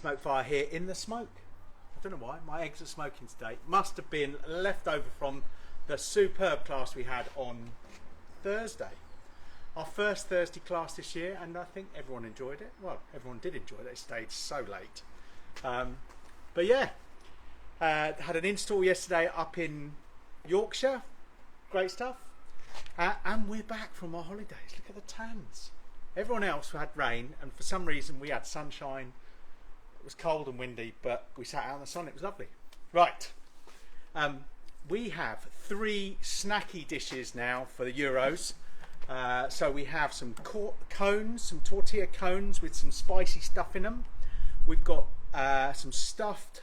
smoke fire here in the smoke. I don't know why, my eggs are smoking today. Must have been left over from the superb class we had on Thursday. Our first Thursday class this year, and I think everyone enjoyed it. Well, everyone did enjoy it, they stayed so late. But yeah, had an install yesterday up in Yorkshire, great stuff. And we're back from our holidays. Look at the tans. Everyone else had rain, and for some reason we had sunshine. It was cold and windy, but we sat out in the sun. It was lovely. Right, we have 3 snacky dishes now for the Euros. So we have some cones, some tortilla cones with some spicy stuff in them. We've got some stuffed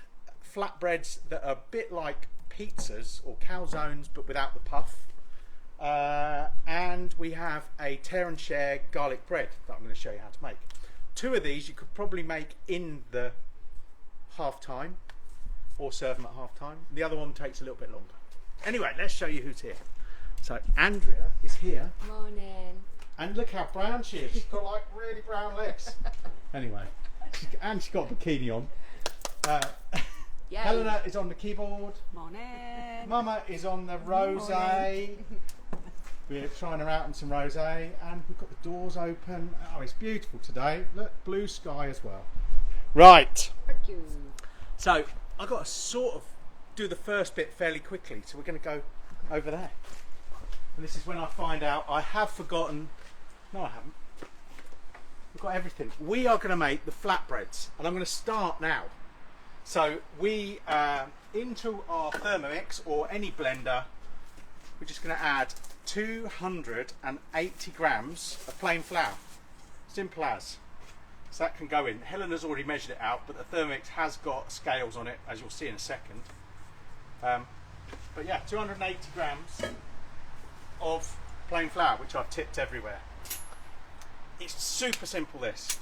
flatbreads that are a bit like pizzas or calzones, but without the puff. And we have a tear and share garlic bread that I'm going to show you how to make. 2 of these you could probably make in the half time or serve them at half time. The other one takes a little bit longer. Anyway, let's show you who's here. So Andrea is here. Morning. And look how brown she is. She's got like really brown legs. Anyway, and she's got a bikini on. Helena is on the keyboard. Morning. Mama is on the rosé. We're trying her out on some rosé, and we've got the doors open. Oh, it's beautiful today. Look, blue sky as well. Right. Thank you. So I've got to sort of do the first bit fairly quickly. So we're going to go over there. And this is when I find out I have forgotten. No, I haven't. We've got everything. We are going to make the flatbreads, and I'm going to start now. So we, into our Thermomix or any blender, we're just going to add 280 grams of plain flour. Simple as. So that can go in. Helena's already measured it out, but the Thermomix has got scales on it, as you'll see in a second. But yeah, 280 grams of plain flour, which I've tipped everywhere. It's super simple, this.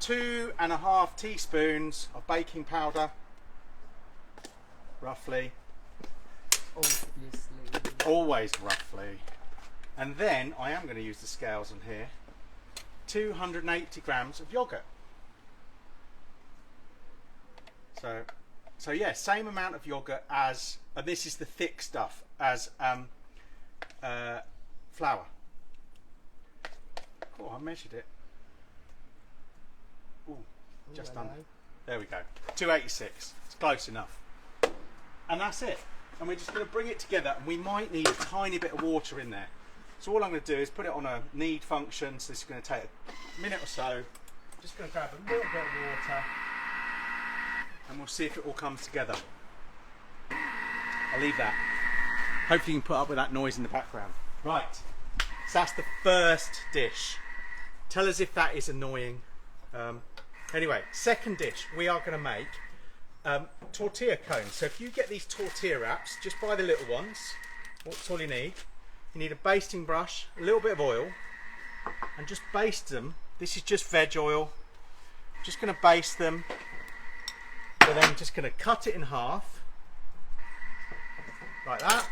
2.5 teaspoons of baking powder, roughly. Obviously. Always roughly. And then I am going to use the scales on here. 280 grams of yogurt. So yeah, same amount of yogurt as, and this is the thick stuff, as flour. Oh, I measured it. Ooh, just under. There we go. 286. It's close enough. And that's it. And we're just going to bring it together, and we might need a tiny bit of water in there. So all I'm going to do is put it on a knead function. So this is going to take a minute or so. Just going to grab a little bit of water, and we'll see if it all comes together. I'll leave that. Hopefully you can put up with that noise in the background. Right, so that's the first dish. Tell us if that is annoying. Anyway, second dish, we are going to make tortilla cones. So if you get these tortilla wraps, just buy the little ones. That's all you need. You need a basting brush, a little bit of oil, and just baste them. This is just veg oil. Just going to baste them. So then just going to cut it in half, like that.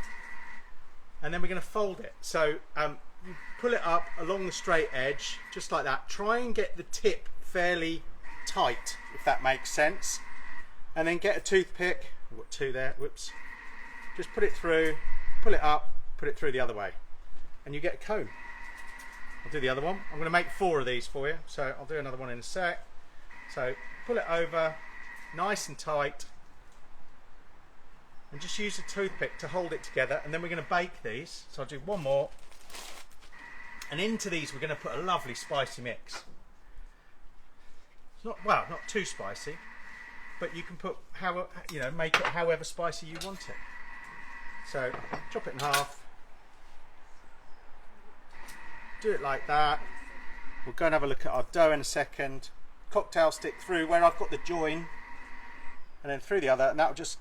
And then we're going to fold it. So you pull it up along the straight edge, just like that. Try and get the tip fairly tight, if that makes sense. And then get a toothpick. I've got 2 there, whoops. Just put it through, pull it up, put it through the other way. And you get a cone. I'll do the other one. I'm going to make 4 of these for you. So I'll do another one in a sec. So pull it over, nice and tight. And just use a toothpick to hold it together, and then we're going to bake these. So I'll do one more, and into these we're going to put a lovely spicy mix. It's not, well, not too spicy, but you can put make it however spicy you want it. So chop it in half, do it like that. We'll go and have a look at our dough in a second. Cocktail stick through where I've got the join, and then through the other, and that'll just,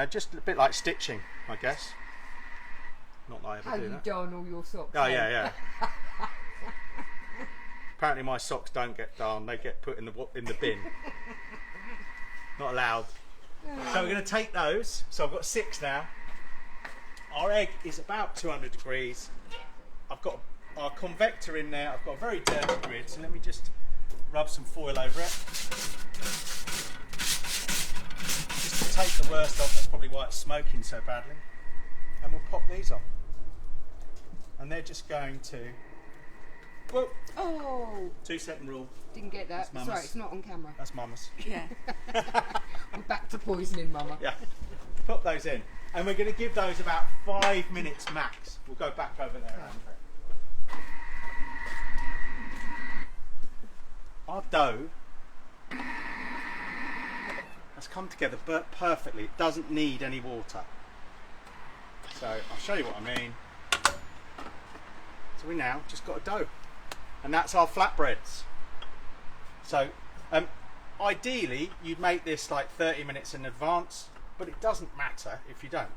just a bit like stitching, I guess. Not that I ever do that. Have you done all your socks? Oh yeah. Apparently my socks don't get darned; they get put in the bin. Not allowed. So we're going to take those. So I've got 6 now. Our egg is about 200 degrees. I've got our convector in there. I've got a very dirty grid, so let me just rub some foil over it. take the worst off, that's probably why it's smoking so badly. And we'll pop these on. And they're just going to, whoop, Oh, 2-second rule. didn't get that. That's Mama's. Sorry, it's not on camera. That's Mama's. Yeah. We're back to poisoning, Mama. Yeah, put those in. And we're going to give those about 5 minutes max. We'll go back over there, Andrew. Our dough has come together perfectly. It doesn't need any water. So I'll show you what I mean. So we now just got a dough. And that's our flatbreads. So ideally you'd make this like 30 minutes in advance, but it doesn't matter if you don't.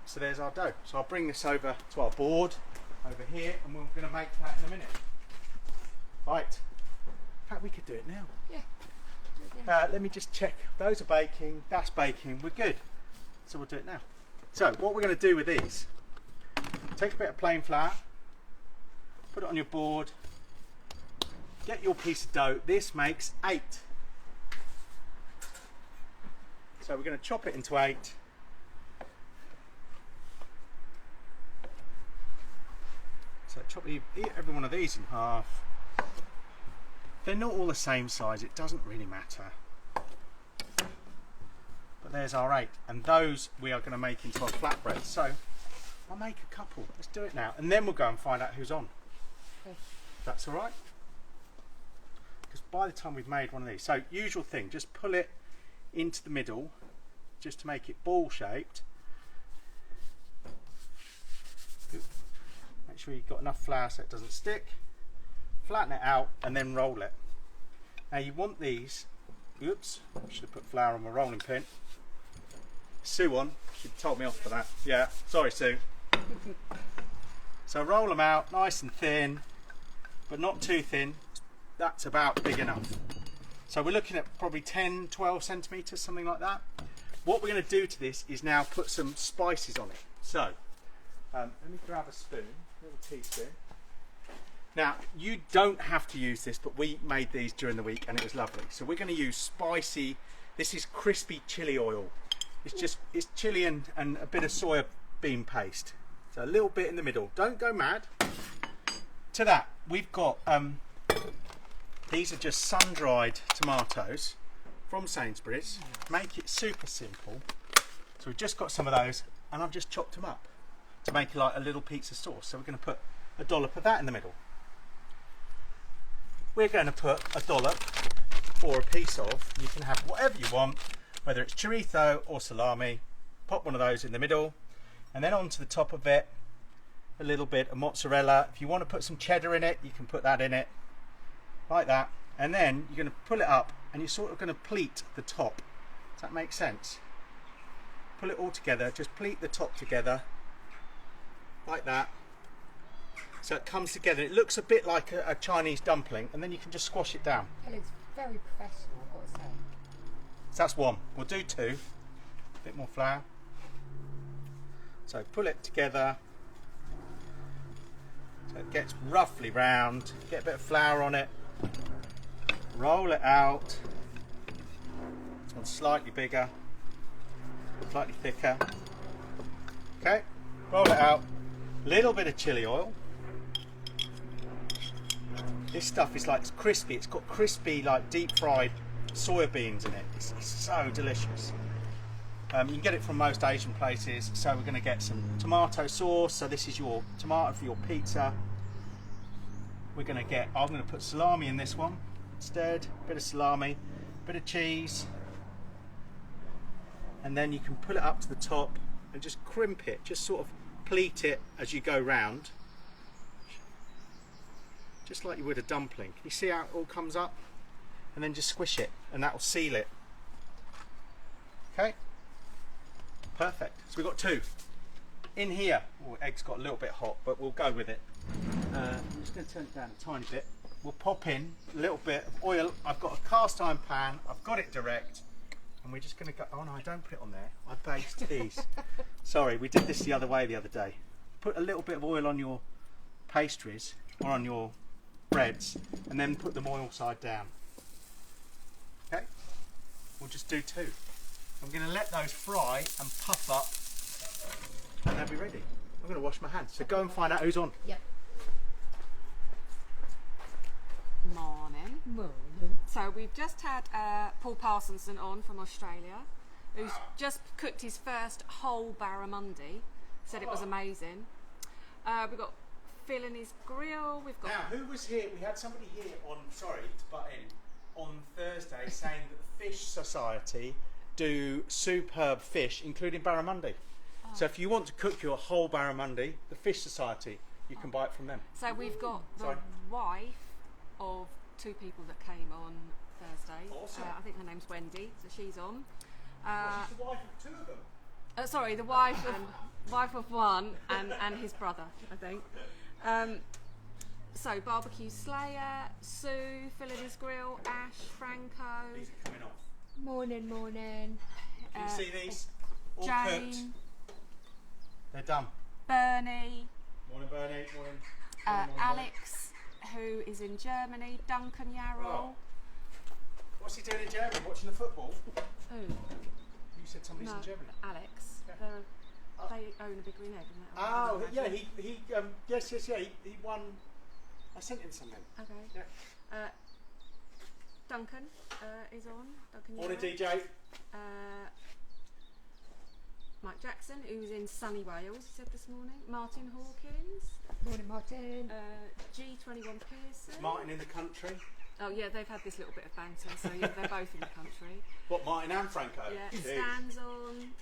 So there's our dough. So I'll bring this over to our board over here, and we're going to make that in a minute. Right. In fact, we could do it now. Yeah. Let me just check. Those are baking, that's baking, we're good. So we'll do it now. So what we're going to do with these, take a bit of plain flour, put it on your board, get your piece of dough. This makes 8. So we're going to chop it into 8. So chop every one of these in half. They're not all the same size, it doesn't really matter. But there's our 8, and those we are going to make into our flatbread. So I'll make a couple. Let's do it now, and then we'll go and find out who's on. Okay. That's all right. Because by the time we've made one of these, so usual thing, just pull it into the middle, just to make it ball shaped. Make sure you've got enough flour so it doesn't stick. Flatten it out and then roll it. Now you want these, oops, I should have put flour on my rolling pin. Sue on, she told me off for that. Yeah, sorry Sue. So roll them out nice and thin, but not too thin. That's about big enough. So we're looking at probably 10, 12 centimetres, something like that. What we're going to do to this is now put some spices on it. So let me grab a spoon, a little teaspoon. Now, you don't have to use this, but we made these during the week and it was lovely. So we're going to use spicy, this is crispy chili oil. It's chili and a bit of soya bean paste. So a little bit in the middle. Don't go mad. To that, we've got, these are just sun-dried tomatoes from Sainsbury's. Make it super simple. So we've just got some of those and I've just chopped them up to make like a little pizza sauce. So we're going to put a dollop of that in the middle. We're going to put a dollop or a piece of, you can have whatever you want, whether it's chorizo or salami. Pop one of those in the middle, and then onto the top of it a little bit of mozzarella. If you want to put some cheddar in it, you can put that in it like that, and then you're going to pull it up and you're sort of going to pleat the top. Does that make sense? Pull it all together, just pleat the top together like that. So it comes together. It looks a bit like a Chinese dumpling, and then you can just squash it down. Helen's very professional, I've got to say. So that's one. We'll do 2. A bit more flour. So pull it together. So it gets roughly round. Get a bit of flour on it. Roll it out. This one's slightly bigger. Slightly thicker. Okay. Roll it out. Little bit of chili oil. This stuff is like, it's crispy. It's got crispy, like deep fried soya beans in it. It's so delicious. You can get it from most Asian places. So we're going to get some tomato sauce. So this is your tomato for your pizza. We're going to get, I'm going to put salami in this one instead. Bit of salami, bit of cheese. And then you can pull it up to the top and just crimp it. Just sort of pleat it as you go round. Just like you would a dumpling. Can you see how it all comes up? And then just squish it and that will seal it. Okay, perfect. So we've got 2 in here. Oh, egg's got a little bit hot, but we'll go with it. I'm just going to turn it down a tiny bit. We'll pop in a little bit of oil. I've got a cast iron pan. I've got it direct, and we're just going to go. Oh no, I don't put it on there. I baste these. Sorry, we did this the other way the other day. Put a little bit of oil on your pastries or on your breads, and then put them oil side down. Okay, we'll just do 2. I'm going to let those fry and puff up, and they'll be ready. I'm going to wash my hands. So go and find out who's on. Yep. Morning. Morning. So we've just had Paul Parsonson on from Australia, who's just cooked his first whole barramundi. Said it was amazing. We've got Phil in his grill. We've got. Now, who was here? We had somebody here on, sorry to butt in, on Thursday saying that the Fish Society do superb fish, including barramundi. So if you want to cook your whole barramundi, the Fish Society, you can buy it from them. So we've got the Sorry. wife of two people that came on Thursday. Awesome. I think her name's Wendy, so she's on. She's the wife of two of them. Sorry, the wife of one and his brother, I think. So barbecue Slayer, Sue, Phil in his grill, Ash, Franco, These are coming off. Morning, morning. Can you see these? All Jane, cooked. They're done. Bernie, Morning, Bernie. Morning. Alex, who is in Germany, Duncan Yarrow. Oh. What's he doing in Germany? Watching the football? Who? You said somebody's No, in Germany. Alex. Yeah. They own a big green egg, don't they? Oh, yeah, he yes, he won. I sent him something. Okay. Yeah. Duncan is on. Duncan Morning, Yarrow. DJ. Mike Jackson, who's in sunny Wales, he said this morning. Martin Hawkins. Morning, Martin. G21 Pearson. Martin in the country. Oh yeah, they've had this little bit of banter, so yeah, they're both in the country. What, Martin and Franco? Yeah, Jeez. Stan's on.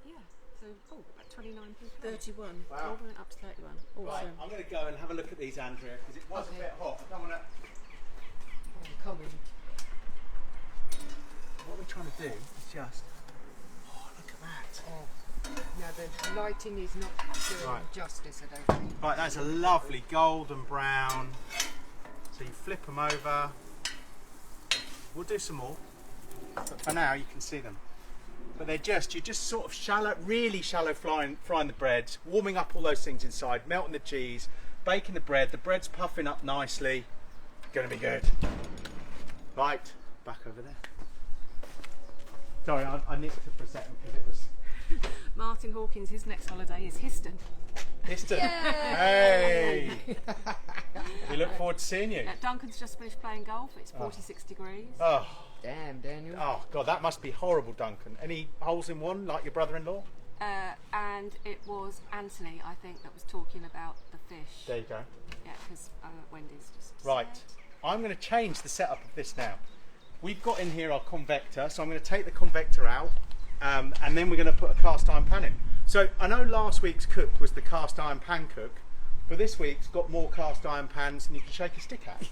Yeah, so about 29 people. 31. Wow. All went up to 31. Awesome. Right, I'm going to go and have a look at these, Andrea, because it was a bit hot. I don't want to. Coming. What we're trying to do is just. Oh, look at that. Oh. Now the lighting is not doing Right. justice, I don't think. Right, that's a lovely golden brown. So you flip them over. We'll do some more, but for now you can see them. But you're just sort of really shallow frying the breads, warming up all those things inside, melting the cheese, baking the bread's puffing up nicely. Gonna be good. Right, back over there. Sorry, I nicked it for a second because it was Martin Hawkins, his next holiday is Histon. Histon. Hey! We look forward to seeing you. Duncan's just finished playing golf. It's 46 degrees. Oh, Damn, Daniel. God, that must be horrible, Duncan. Any holes in one, like your brother-in-law? And it was Anthony, I think, that was talking about the fish. There you go. Yeah, because Wendy's just Right, said. I'm going to change the setup of this now. We've got in here our convector, so I'm going to take the convector out, and then we're going to put a cast iron pan in. So I know last week's cook was the cast iron pan cook, but this week's got more cast iron pans than you can shake a stick at.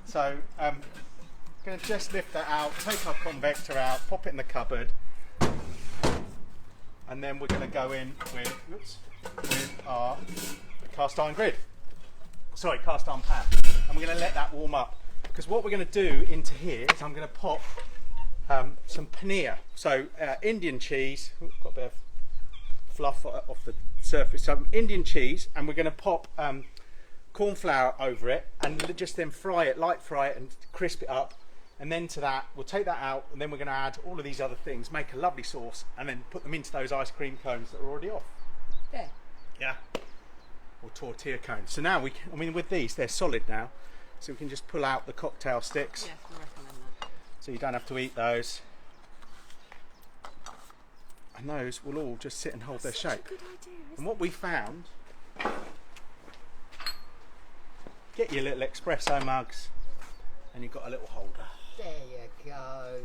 So I'm going to just lift that out, take our convector out, pop it in the cupboard, and then we're going to go in with our cast iron cast iron pan, and we're going to let that warm up. Because what we're going to do into here is I'm going to pop some paneer, so Indian cheese. Got a bit of fluff off the surface. Some Indian cheese, and we're going to pop corn flour over it, and just then light fry it, and crisp it up. And then to that, we'll take that out, and then we're going to add all of these other things, make a lovely sauce, and then put them into those ice cream cones that are already off. There. Yeah. Or tortilla cones. So now with these, they're solid now. So we can just pull out the cocktail sticks. Yes, I recommend that. So you don't have to eat those. And those will all just sit and hold their shape. Good idea, And what we found, get your little espresso mugs, and you've got a little holder. There you go.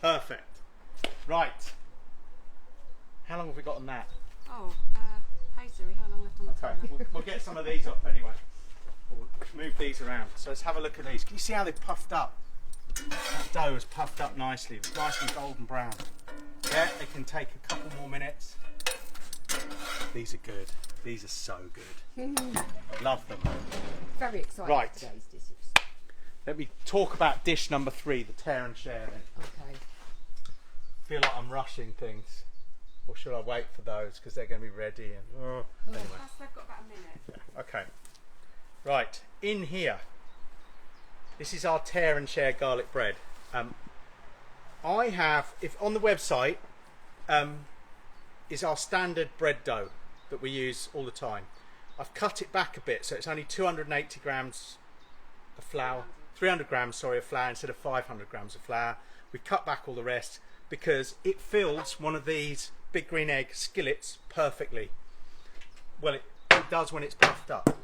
Perfect. Right. How long have we got on that? Oh, hey Siri, how long left on the Okay, timer? we'll get some of these off anyway. We'll move these around. So let's have a look at these. Can you see how they've puffed up? That dough has puffed up nicely. It's nice and golden brown. Yeah, they can take a couple more minutes. These are good. These are so good. Love them. Very excited Right. for today's dishes. Let me talk about dish number 3, the tear and share then. Okay. Feel like I'm rushing things. Or should I wait for those because they're going to be ready? And, anyway. They've got about a minute. Okay. Right, in here, this is our tear and share garlic bread. I have, if on the website, is our standard bread dough that we use all the time. I've cut it back a bit, so it's only 280 grams of flour, 300 grams, sorry, of flour instead of 500 grams of flour. We've cut back all the rest because it fills one of these big green egg skillets perfectly. Well, it does when it's puffed up.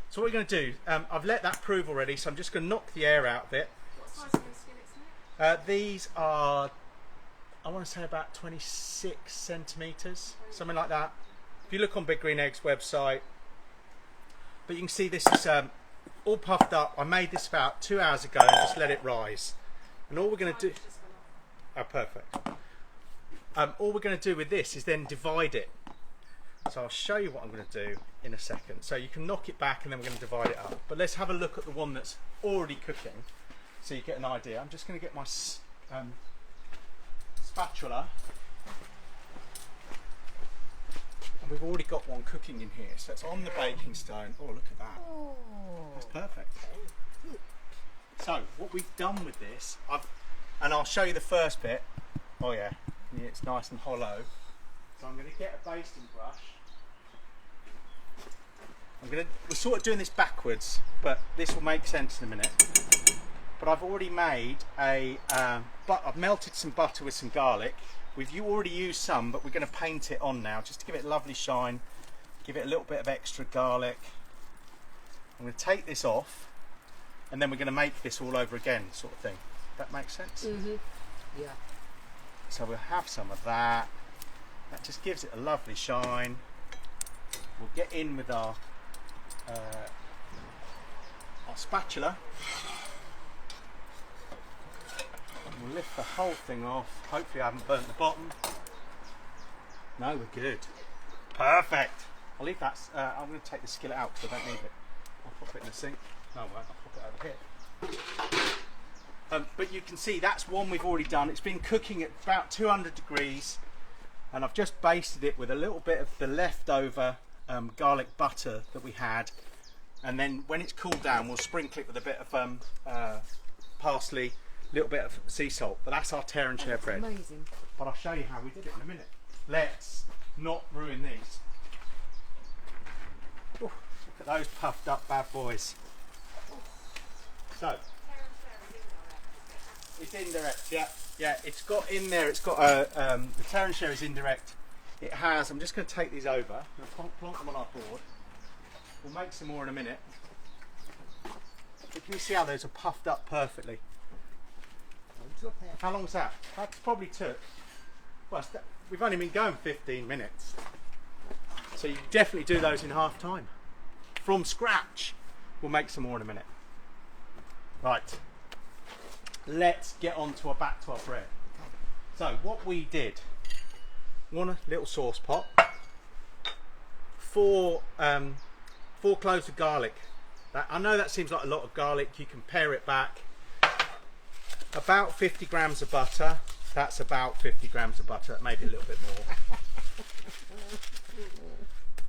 So what we're going to do, I've let that prove already, so I'm just going to knock the air out of it. What size are these skillets, Nick? These are, I want to say about 26 centimetres, something like that. If you look on Big Green Egg's website, but you can see this is all puffed up. I made this about 2 hours ago and just let it rise. And all we're going to do, oh perfect. All we're going to do with this is then divide it. So I'll show you what I'm going to do in a second. So you can knock it back and then we're going to divide it up. But let's have a look at the one that's already cooking so you get an idea. I'm just going to get my spatula. And we've already got one cooking in here. So it's on the baking stone. Oh, look at that. Oh. That's perfect. So what we've done with this, and I'll show you the first bit. Oh yeah, it's nice and hollow. So I'm going to get a basting brush. We're sort of doing this backwards, but this will make sense in a minute. But I've already made I've melted some butter with some garlic. You already used some, but we're going to paint it on now just to give it a lovely shine, give it a little bit of extra garlic. I'm going to take this off, and then we're going to make this all over again, sort of thing. That makes sense? Mm-hmm. Yeah. So we'll have some of that. That just gives it a lovely shine. We'll get in with our spatula. We'll lift the whole thing off. Hopefully I haven't burnt the bottom. No, we're good. Perfect. I'll leave that. I'm going to take the skillet out because I don't need it. I'll pop it in the sink. No, I won't. I'll pop it over here. But you can see that's one we've already done. It's been cooking at about 200 degrees. And I've just basted it with a little bit of the leftover garlic butter that we had, and then when it's cooled down we'll sprinkle it with a bit of parsley, a little bit of sea salt. But that's our tear and share bread. Amazing. But I'll show you how we did it in a minute. Let's not ruin these. Ooh, look at those puffed up bad boys. So it's indirect, yeah. Yeah, it's got in there, it's got the tear and share is indirect. It has, I'm just going to take these over, I'm going to plonk them on our board. We'll make some more in a minute. But can you see how those are puffed up perfectly? How long's that? That's probably took, well, we've only been going 15 minutes. So you definitely do those in half time. From scratch. We'll make some more in a minute. Right. Let's get on to back to our bread. So what we did, one little sauce pot, four cloves of garlic. I know that seems like a lot of garlic. You can pare it back. About 50 grams of butter. That's about 50 grams of butter, maybe a little bit more.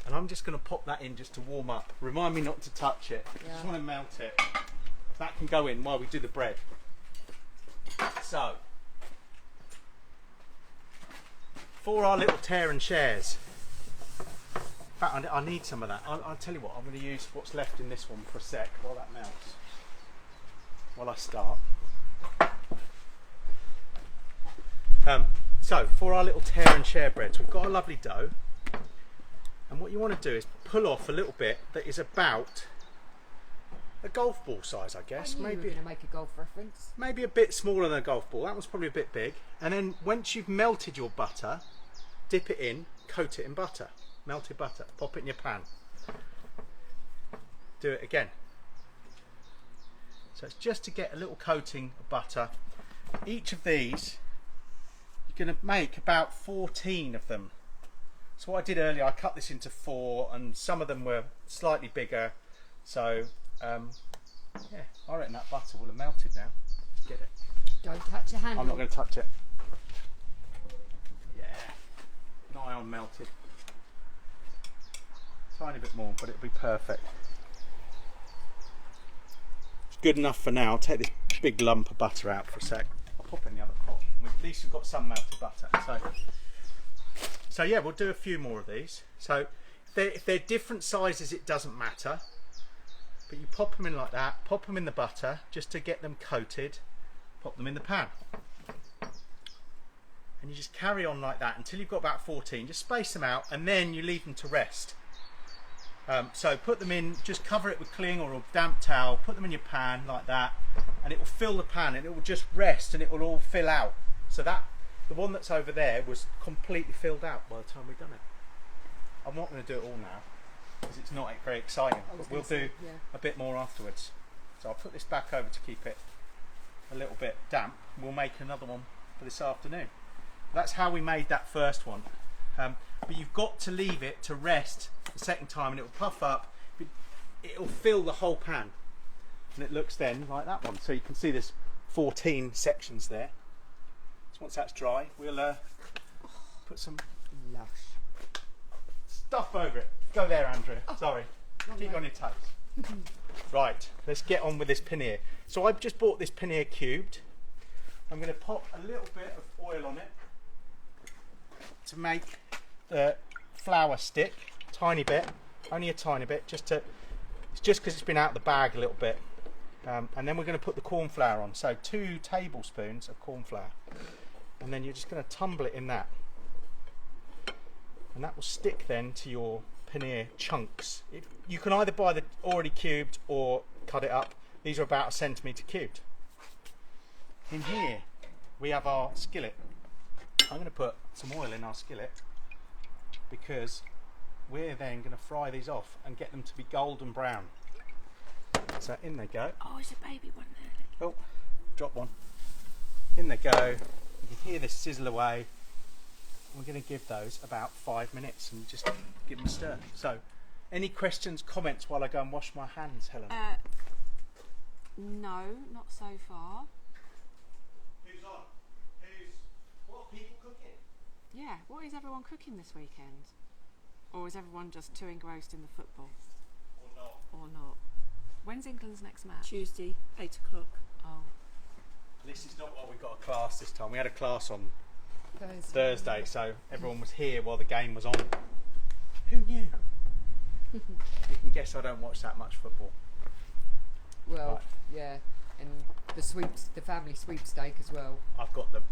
And I'm just going to pop that in just to warm up. Remind me not to touch it. Yeah. Just want to melt it. That can go in while we do the bread. So, for our little tear and shares, in fact I need some of that. I'll tell you what, I'm going to use what's left in this one for a sec while that melts, while I start. So for our little tear and share breads, we've got a lovely dough, and what you want to do is pull off a little bit that is about a golf ball size, I guess. I knew you were going to make a golf reference. Maybe a bit smaller than a golf ball. That one's probably a bit big. And then once you've melted your butter, dip it in, coat it in butter, melted butter, pop it in your pan. Do it again. So it's just to get a little coating of butter. Each of these, you're going to make about 14 of them. So what I did earlier, I cut this into 4, and some of them were slightly bigger. So yeah, I reckon that butter will have melted now. Get it. Don't touch the handle. I'm not going to touch it. Yeah, nigh on melted. Tiny bit more, but it'll be perfect. It's good enough for now. I'll take this big lump of butter out for a sec. I'll pop it in the other pot. at least you've got some melted butter. So yeah, we'll do a few more of these. So if they're different sizes, it doesn't matter. But you pop them in like that, pop them in the butter just to get them coated, pop them in the pan. And you just carry on like that until you've got about 14. Just space them out and then you leave them to rest. So put them in, just cover it with cling or a damp towel, put them in your pan like that, and it will fill the pan and it will just rest and it will all fill out. So that, the one that's over there was completely filled out by the time we've done it. I'm not going to do it all now because it's not very exciting, but we'll do a bit more afterwards. So I'll put this back over to keep it a little bit damp. We'll make another one for this afternoon. That's how we made that first one. But you've got to leave it to rest the second time and it will puff up. It will fill the whole pan. And it looks then like that one. So you can see there's 14 sections there. So once that's dry, we'll put some stuff over it. Go there, Andrea. Sorry. Keep on your toes. Right, let's get on with this paneer. So I've just bought this paneer cubed. I'm going to pop a little bit of oil on it to make the flour stick. Tiny bit, only a tiny bit, it's just because it's been out of the bag a little bit. And then we're going to put the corn flour on. So 2 tablespoons of corn flour. And then you're just going to tumble it in that. And that will stick then to your paneer chunks. You can either buy the already cubed or cut it up. These are about 1 centimetre cubed. In here we have our skillet. I'm going to put some oil in our skillet because we're then going to fry these off and get them to be golden brown. So in they go. Oh, there's a baby one there. Oh, drop one. In they go. You can hear this sizzle away. We're going to give those about 5 minutes and just give them a stir. So, any questions, comments while I go and wash my hands, Helen? No, not so far. Who's on? What are people cooking? Yeah, what is everyone cooking this weekend? Or is everyone just too engrossed in the football? Or not. When's England's next match? Tuesday, 8 o'clock. Oh. This is not what we got a class this time. We had a class on Thursday, so everyone was here while the game was on. Who knew? You can guess I don't watch that much football. Well, Right. yeah, and the family sweepstake as well. I've got the.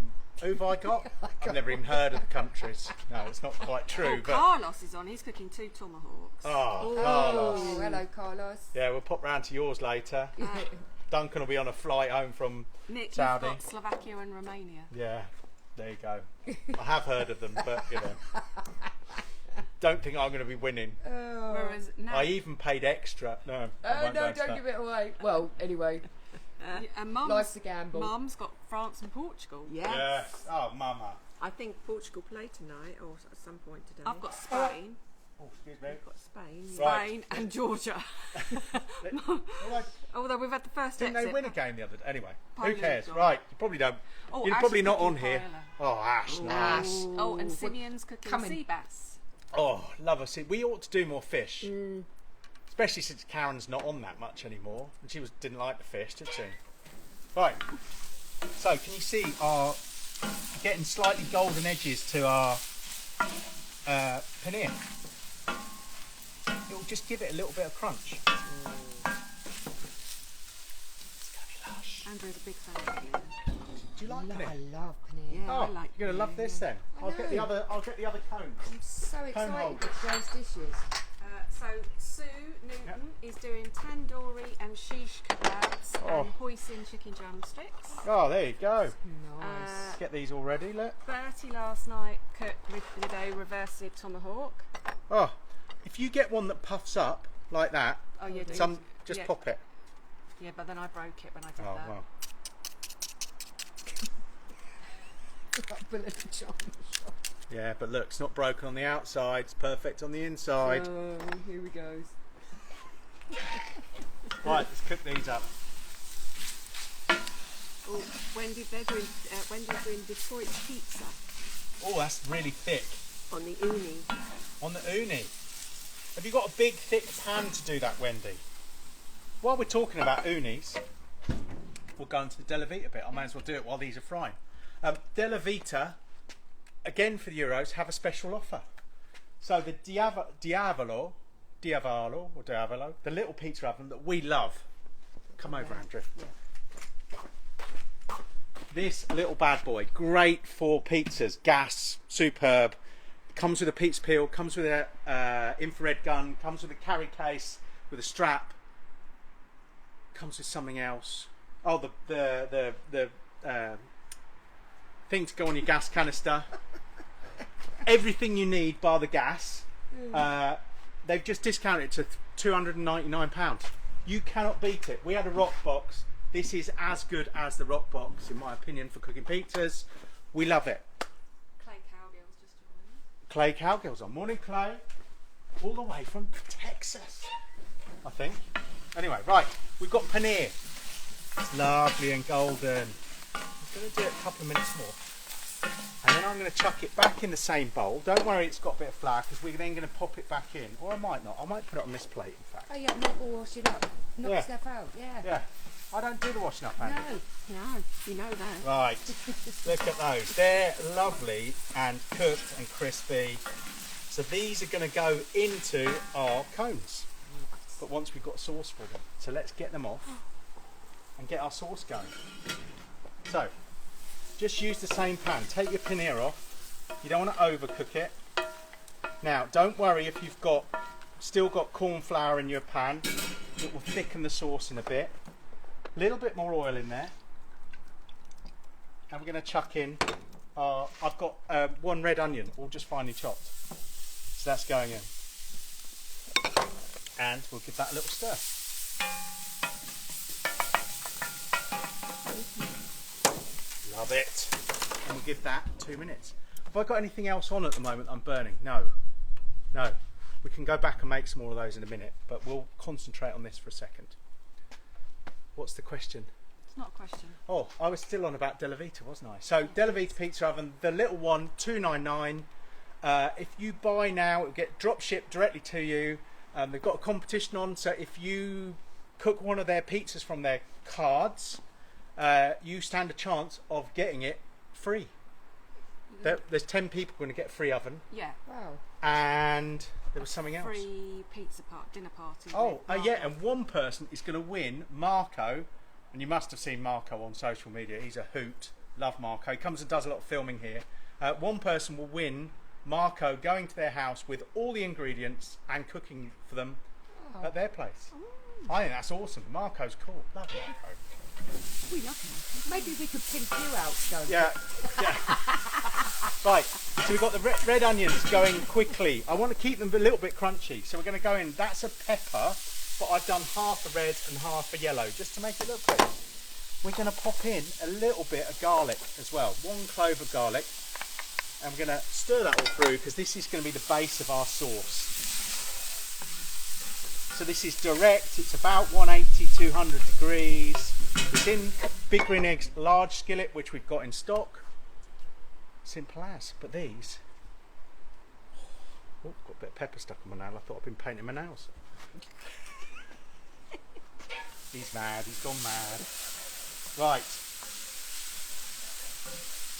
Who've I got? I've never even heard of the countries. No, it's not quite true. But Carlos is on. He's cooking 2 tomahawks. oh, Oh, Carlos. hello, Carlos. Yeah, we'll pop round to yours later. Duncan will be on a flight home from Nick, Saudi. you've got Slovakia and Romania. Yeah, there you go. I have heard of them, but you know, don't think I'm going to be winning. Oh, Whereas now, I even paid extra. No, I won't go no, into don't that. give it away. Well, anyway, and life's a gamble. Mum's got France and Portugal. Yes. Yeah. Oh, mama. I think Portugal play tonight or at some point today. I've got Spain, Oh, excuse me. We've got Spain. Right. Spain and Georgia. Well, Although we've had the first didn't exit. they win a game the other day? Anyway, Poland who cares? got- Right, you probably don't. Oh, You're Ash probably is not on cooking here. paella. Oh, Ash, nice. Oh, and Simeon's cooking coming. sea bass. Oh, love us. We ought to do more fish. Especially since Karen's not on that much anymore. And she didn't like the fish, did she? Right. So, can you see our getting slightly golden edges to our paneer? It will just give it a little bit of crunch. It's going to be lush. Andrew's a big fan of paneer. Do you like I paneer? love paneer. Yeah, Oh, I like you're gonna love paneer, this then. I I'll get the know. other. I'll get the other cones. I'm so excited holders. with those dishes. So Sue Newton is doing tandoori and shish kebabs Oh. and hoisin chicken drumsticks. Oh, there you go. Nice. Get these all ready. Look. Bertie last night cooked with a reversed tomahawk. Oh, if you get one that puffs up like that, Oh yeah, just yeah. pop it. Yeah, but then I broke it when I did Oh that. well. Like bullet and charm shot. Yeah, but look, it's not broken on the outside. It's perfect on the inside. Oh, here we go. Right, let's cook these up. Oh, Wendy's doing Detroit pizza. Oh, that's really thick. On the uni. On the uni. Have you got a big, thick pan to do that, Wendy? While we're talking about unis, we'll go into the Delavita bit. I may as well do it while these are frying. Della Vita, again for the Euros, have a special offer. So the Diavolo, the little pizza oven that we love. Come over, Andrew. This little bad boy, great for pizzas, gas, superb. Comes with a pizza peel, comes with a infrared gun, comes with a carry case with a strap, comes with something else. Oh, the thing to go on your gas canister. Everything you need bar the gas. They've just discounted it to £299. You cannot beat it. We had a rock box. This is as good as the rock box, in my opinion, for cooking pizzas. We love it. Clay Cowgirls just joined. Clay Cowgirls on. Morning, Clay. All the way from Texas, I think. Anyway, right. We've got paneer. It's lovely and golden. I'm going to do it a couple of minutes more. And then I'm going to chuck it back in the same bowl. Don't worry, it's got a bit of flour, because we're then going to pop it back in. Or I might not. I might put it on this plate, in fact. Oh yeah, we'll wash it up. Knock stuff out, Yeah. I don't do the washing up, Andy. No, you know that. Right. Look at those. They're lovely and cooked and crispy. So these are going to go into our cones. But once we've got a sauce for them. So let's get them off and get our sauce going. So, just use the same pan. Take your paneer off. You don't want to overcook it. Now, don't worry if you've still got corn flour in your pan. It will thicken the sauce in a bit. A little bit more oil in there. And we're going to chuck in, I've got one red onion, all just finely chopped. So that's going in. And we'll give that a little stir. Love it. And we'll give that 2 minutes. Have I got anything else on at the moment I'm burning? No. We can go back and make some more of those in a minute, but we'll concentrate on this for a second. What's the question? It's not a question. Oh, I was still on about Della Vita, wasn't I? So Della Vita pizza oven, the little one, £299. If you buy now, it'll get drop shipped directly to you. They've got a competition on, so if you cook one of their pizzas from their cards, you stand a chance of getting it free. There's 10 people going to get a free oven. Yeah. Wow. And there was something else. Free dinner party. Oh, yeah, and one person is going to win Marco, and you must have seen Marco on social media. He's a hoot. Love Marco. He comes and does a lot of filming here. One person will win Marco going to their house with all the ingredients and cooking for them at their place. I think that's awesome. Marco's cool. Love Marco. We love him. Maybe we could pimp you out, Stone. Yeah. Right, so we've got the red onions going quickly. I want to keep them a little bit crunchy, so we're going to go in. That's a pepper, but I've done half a red and half a yellow, just to make it look pretty. We're going to pop in a little bit of garlic as well, 1 clove of garlic, and we're going to stir that all through, because this is going to be the base of our sauce. So this is direct, it's about 180, 200 degrees. It's in Big Green Eggs large skillet, which we've got in stock. Simple as. But these, got a bit of pepper stuck on my nail. I thought I'd been painting my nails. He's mad, he's gone mad. Right.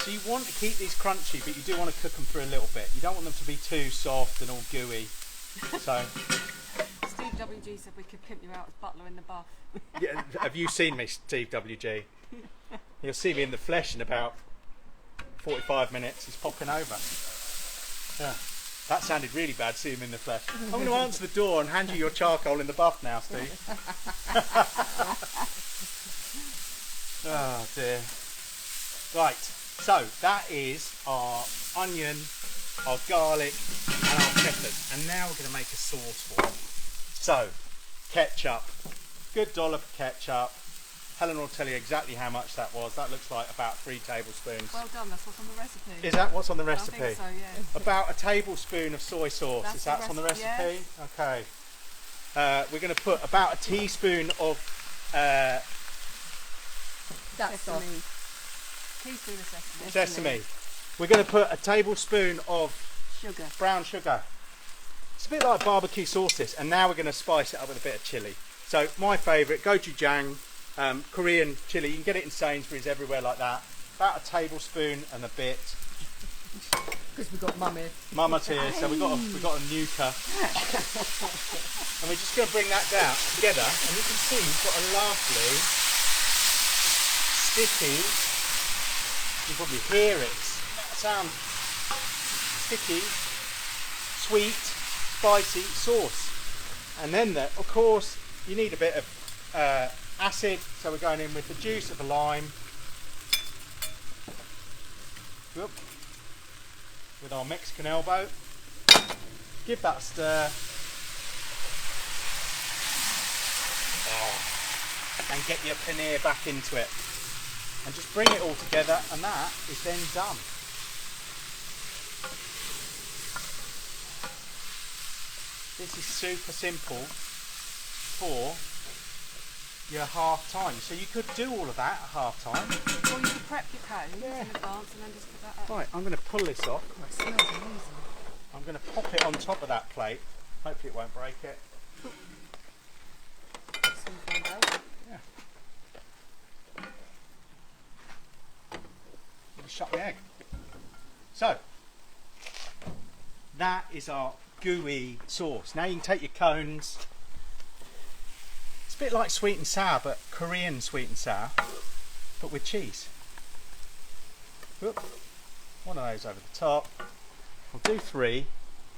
So you want to keep these crunchy, but you do want to cook them for a little bit. You don't want them to be too soft and all gooey. So Steve WG said we could pimp you out as butler in the buff. yeah, have you seen me, Steve WG? You'll see me in the flesh in about 45 minutes. He's popping over. Yeah, that sounded really bad, see him in the flesh. I'm going to answer the door and hand you your charcoal in the buff now, Steve. Oh dear. Right, so that is our onion, our garlic and our peppers. And now we're going to make a sauce for it. So, ketchup. Good dollop of ketchup. Helen will tell you exactly how much that was. That looks like about 3 tablespoons. Well done, that's what's on the recipe. Is that what's on the recipe? I think so, yeah. About a tablespoon of soy sauce. That's Is that on the recipe? yes. Okay. We're going to put about a teaspoon of That's Sesame. off. Teaspoon of sesame. We're going to put a tablespoon of sugar. brown sugar. It's a bit like barbecue sauce this. And now we're going to spice it up with a bit of chilli. So my favourite, gochujang, Korean chilli. You can get it in Sainsbury's, everywhere like that. about a tablespoon and a bit. Because we've got mummy. Mama's here, so we've got a nuker. And we're just going to bring that down together, and you can see we've got a lovely, sticky, you can probably hear it, sound sticky, sweet, spicy sauce. And then, of course, you need a bit of acid, so we're going in with the juice of a lime. Whoop. With our Mexican elbow. Give that a stir. And get your paneer back into it. And just bring it all together, and that is then done. This is super simple for your half time. So you could do all of that at half time. Or you could prep your cones in advance and then just put that up. Right, I'm going to pull this off. Oh, it smells amazing. I'm going to pop it on top of that plate. Hopefully it won't break it. Soon find out. Yeah. Just shut the egg. So, that is our gooey sauce. Now you can take your cones. It's a bit like sweet and sour, but Korean sweet and sour, but with cheese. Whoop. One of those over the top. I'll do 3,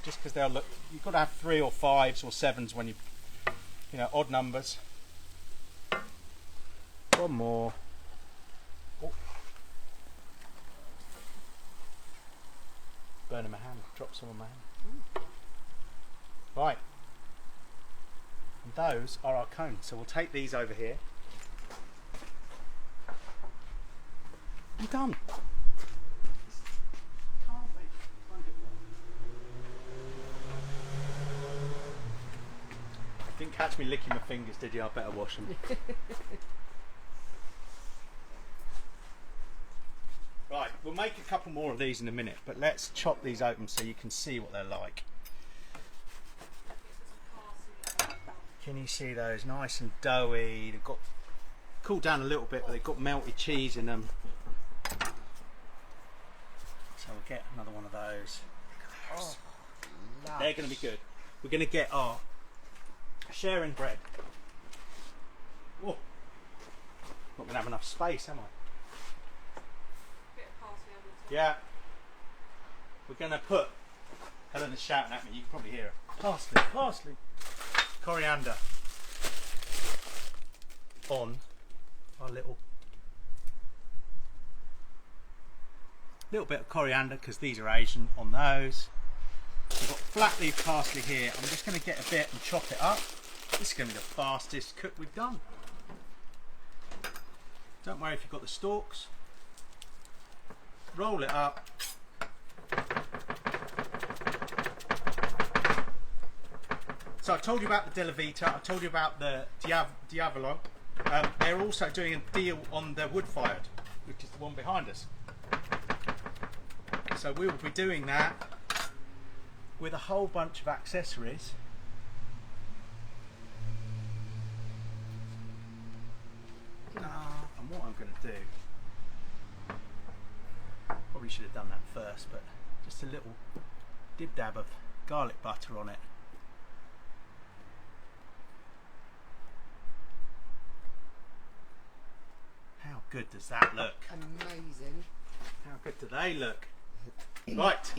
just because they'll look. You've got to have 3 or 5s or 7s when you know, odd numbers. One more. Oh. Burning my hand. Drop some on my hand. Right. And those are our cones. So we'll take these over here. And done. Didn't catch me licking my fingers, did you? I better wash them. Right, we'll make a couple more of these in a minute, but let's chop these open so you can see what they're like. Can you see those? Nice and doughy. They've got cooled down a little bit, but they've got melted cheese in them. So we'll get another one of those. Oh, they're going to be good. We're going to get our sharing bread. Whoa. Not going to have enough space, am I? Yeah. We're going to put, Helena's shouting at me, you can probably hear her. Parsley, parsley. Coriander on our little bit of coriander, because these are Asian, on those. We've got flat leaf parsley here. I'm just going to get a bit and chop it up. This is going to be the fastest cook we've done. Don't worry if you've got the stalks. Roll it up. So I told you about the Della Vita, I told you about the Diavolo. They're also doing a deal on the wood fired, which is the one behind us. So we will be doing that with a whole bunch of accessories. And what I'm going to do, probably should have done that first, but just a little dib dab of garlic butter on it. How good does that look? amazing. How good do they look? Right.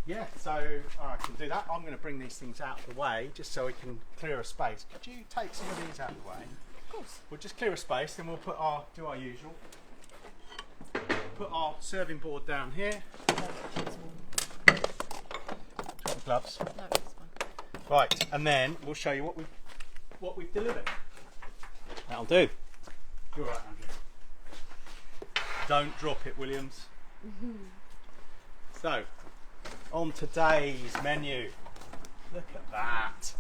Yeah, so I can do that. I'm going to bring these things out of the way just so we can clear a space. Could you take some of these out of the way? Of course. We'll just clear a space, then we'll put do our usual. Put our serving board down here. Got the gloves. No, it's fine. Right, and then we'll show you what we've delivered. That'll do. You're right, Andrew. Don't drop it, Williams. So, on today's menu, look at that.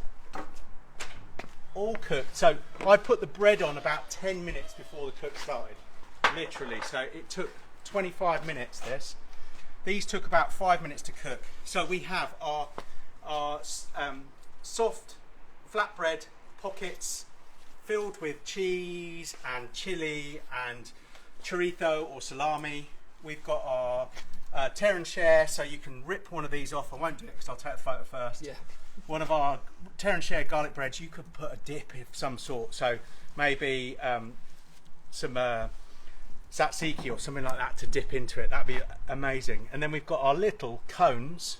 All cooked. So I put the bread on about 10 minutes before the cook started, literally. So it took 25 minutes. These took about 5 minutes to cook. So we have our soft flatbread pockets filled with cheese and chili and chorizo or salami. We've got our tear and share, so you can rip one of these off. I won't do it because I'll take a photo first. Yeah. One of our tear and share garlic breads, you could put a dip of some sort, so maybe some tzatziki or something like that to dip into it. That'd be amazing. And then we've got our little cones,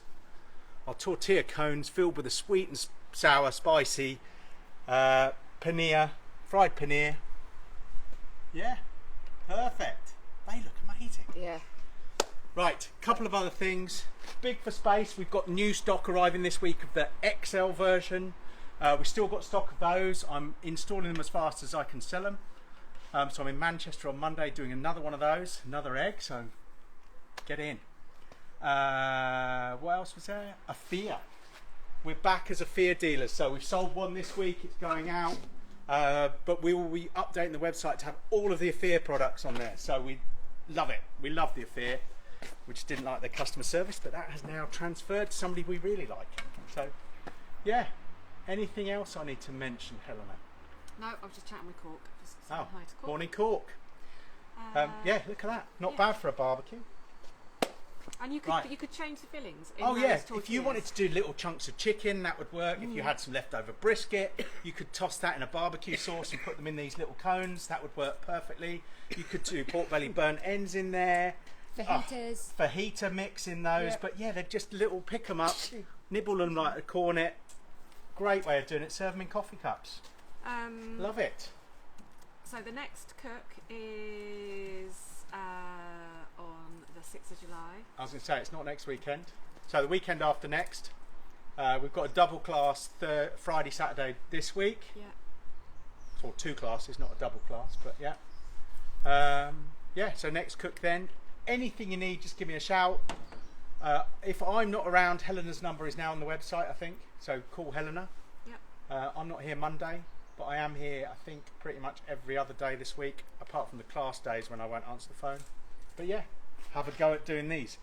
our tortilla cones filled with a sweet and sour, spicy paneer, fried paneer. Yeah, perfect. They look amazing. Yeah. Right, couple of other things. Big for space, we've got new stock arriving this week of the XL version. We've still got stock of those. I'm installing them as fast as I can sell them. So I'm in Manchester on Monday doing another one of those, another egg, so get in. What else was there? A Fear. We're back as a Fear dealer, so we've sold one this week, it's going out. But we will be updating the website to have all of the Fear products on there, so we love it. We love the Fear. We just didn't like their customer service, but that has now transferred to somebody we really like. So, yeah. Anything else I need to mention, Helena? No, I was just chatting with Cork. Just saying Oh, hi to Cork. morning Cork. Yeah, look at that. Not bad for a barbecue. And you could Right. you could change the fillings. In Oh those yeah, if tortillas. you wanted to do little chunks of chicken, that would work. If you had some leftover brisket, you could toss that in a barbecue sauce and put them in these little cones. That would work perfectly. You could do pork belly burnt ends in there. Fajitas. Fajita mix in those. Yep. But yeah, they're just little, pick them up, nibble them like a cornet. Great way of doing it. Serve them in coffee cups. Love it. So the next cook is on the 6th of July. I was going to say, it's not next weekend. So the weekend after next. We've got a double class Friday, Saturday this week. Yeah. Or two classes, not a double class, but yeah. Yeah, so next cook then. Anything you need, just give me a shout. If I'm not around, Helena's number is now on the website, I think. So call Helena. Yep. I'm not here Monday, but I am here, I think, pretty much every other day this week, apart from the class days when I won't answer the phone. But yeah, have a go at doing these.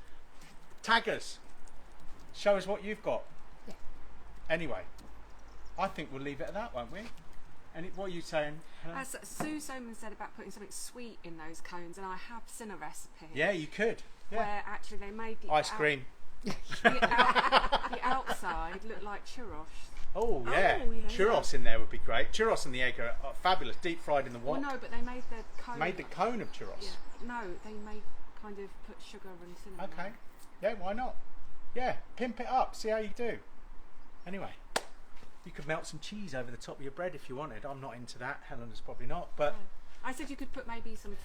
Tag us. Show us what you've got. Yeah. Anyway, I think we'll leave it at that, won't we? What are you saying, Helen? Sue Soman said about putting something sweet in those cones, and I have seen a recipe. Yeah, you could. Yeah. Where actually they made the Ice cream. the outside look like churros. Oh yeah. Oh, yeah. Churros in there would be great. Churros and the egg are fabulous. Deep fried in the wok. Well, no, but they made the cone. Made the cone of churros. Yeah. No, they made kind of put sugar and cinnamon. Okay. Yeah, why not? Yeah, pimp it up. See how you do. Anyway, you could melt some cheese over the top of your bread if you wanted. I'm not into that. Helena's probably not. But I said you could put maybe some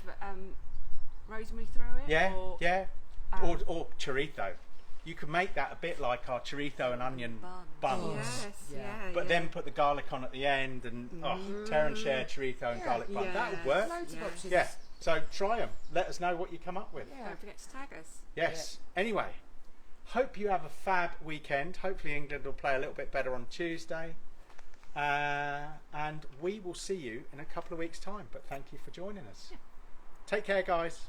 rosemary through it. yeah, or, yeah. Or chorizo. You could make that a bit like our chorizo and onion buns. Yes, Yeah. yeah. But then put the garlic on at the end and tear and share chorizo and Yeah. garlic bun. Yeah. That would work. Loads of Yeah. options. Yeah. So try them. Let us know what you come up with. Yeah. Don't forget to tag us. Yes. Anyway, hope you have a fab weekend. Hopefully England will play a little bit better on Tuesday. And we will see you in a couple of weeks' time. But thank you for joining us. Yeah. Take care, guys.